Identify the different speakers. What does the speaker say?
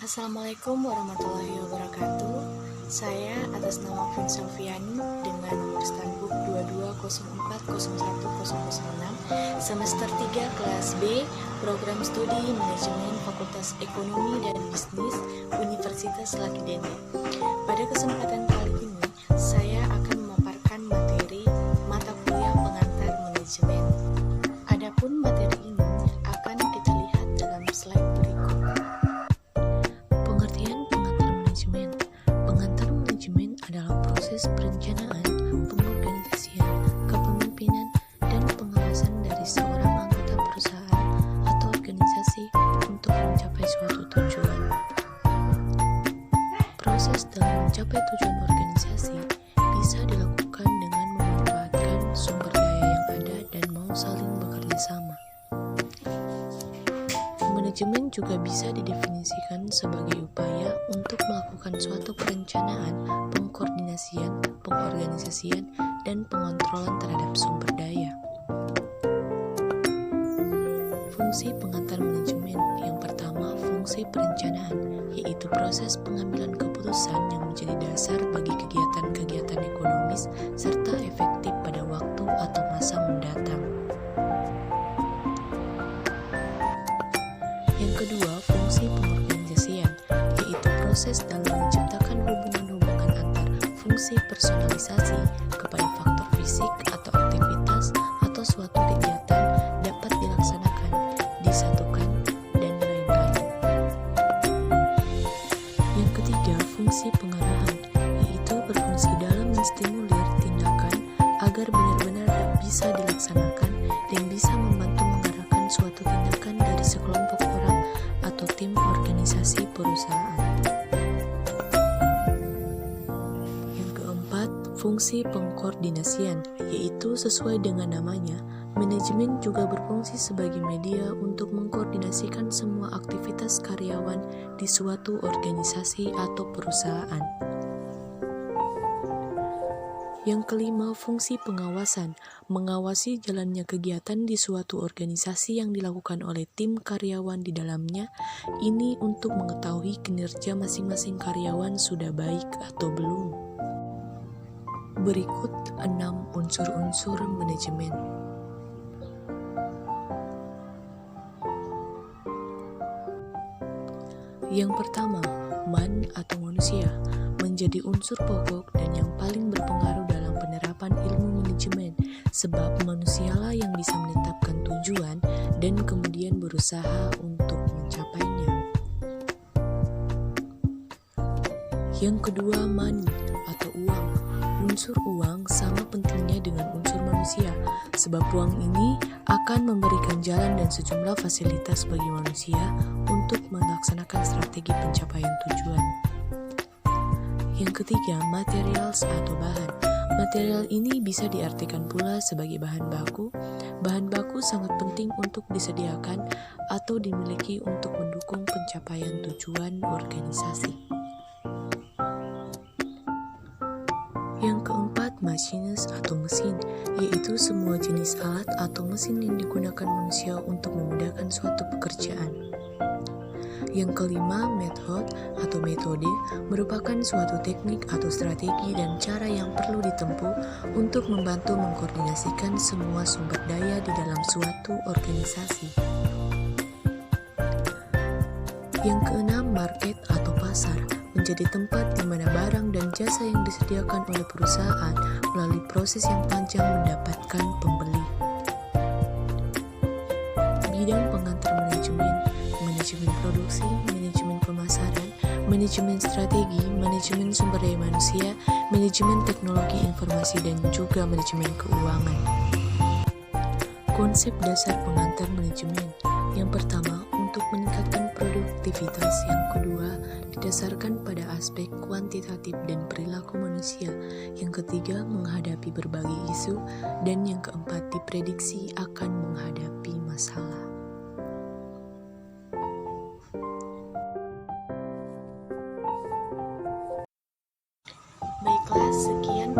Speaker 1: Assalamualaikum warahmatullahi wabarakatuh. Saya atas nama Vin Selviani dengan nomor standbook 22040106 semester 3 kelas B, program studi manajemen Fakultas Ekonomi dan Bisnis Universitas Lakidene. Pada kesempatan kali ini, saya akan memaparkan materi mata kuliah pengantar manajemen. Adapun materi ini akan kita lihat dalam slide berikut. Pengertian pengantar manajemen. Pengantar manajemen adalah proses perencanaan, pengorganisasian, kepemimpinan, dan pengawasan dari seorang anggota perusahaan atau organisasi untuk mencapai suatu tujuan. Proses dalam mencapai tujuan organisasi bisa dilakukan dengan memanfaatkan sumber daya yang ada dan mau saling bekerja sama. Manajemen juga bisa didefinisikan sebagai upaya untuk melakukan suatu perencanaan, pengkoordinasian, pengorganisasian, dan pengontrolan terhadap sumber daya. Fungsi pengantar manajemen. Yang pertama, fungsi perencanaan, yaitu proses pengambilan keputusan yang menjadi dasar bagi kegiatan-kegiatan ekonomis serta efektif pada waktu atau masa mendatang. Yang kedua, fungsi pengorganisasian, yaitu proses dalam menciptakan hubungan-hubungan antar fungsi personalisasi kepada faktor fisik atau aktivitas atau suatu kegiatan dapat dilaksanakan, disatukan, dan lain-lain. Yang ketiga, fungsi pengarahan, yaitu berfungsi dalam menstimulir tindakan agar benar-benar bisa dilaksanakan dan bisa membantu mengarahkan suatu tindakan dari sekelompok orang atau tim organisasi perusahaan. Yang keempat, fungsi pengkoordinasian, yaitu sesuai dengan namanya, manajemen juga berfungsi sebagai media untuk mengkoordinasikan semua aktivitas karyawan di suatu organisasi atau perusahaan. Yang kelima, fungsi pengawasan, mengawasi jalannya kegiatan di suatu organisasi yang dilakukan oleh tim karyawan di dalamnya, ini untuk mengetahui kinerja masing-masing karyawan sudah baik atau belum. Berikut 6 unsur-unsur manajemen. Yang pertama, man atau manusia menjadi unsur pokok dan yang paling berpengaruh dalam penerapan ilmu manajemen, sebab manusialah yang bisa menetapkan tujuan dan kemudian berusaha untuk mencapainya. Yang kedua, money atau uang. Unsur uang sama pentingnya dengan unsur manusia, sebab uang ini akan memberikan jalan dan sejumlah fasilitas bagi manusia untuk melaksanakan strategi pencapaian tujuan. Yang ketiga, materials atau bahan. Material ini bisa diartikan pula sebagai bahan baku. Bahan baku sangat penting untuk disediakan atau dimiliki untuk mendukung pencapaian tujuan organisasi. Yang keempat, machines atau mesin, yaitu semua jenis alat atau mesin yang digunakan manusia untuk memudahkan suatu pekerjaan. Yang kelima, method atau metode merupakan suatu teknik atau strategi dan cara yang perlu ditempuh untuk membantu mengkoordinasikan semua sumber daya di dalam suatu organisasi. Yang keenam, market atau pasar menjadi tempat di mana barang dan jasa yang disediakan oleh perusahaan melalui proses yang panjang mendapatkan pembeli. Bidang pengantar manajemen, manajemen produksi, manajemen pemasaran, manajemen strategi, manajemen sumber daya manusia, manajemen teknologi informasi, dan juga manajemen keuangan. Konsep dasar pengantar manajemen. Yang pertama, untuk meningkatkan produktivitas. Yang kedua, didasarkan pada aspek kuantitatif dan perilaku manusia. Yang ketiga, menghadapi berbagai isu. Dan yang keempat, diprediksi akan menghadapi masalah. Baiklah, sekian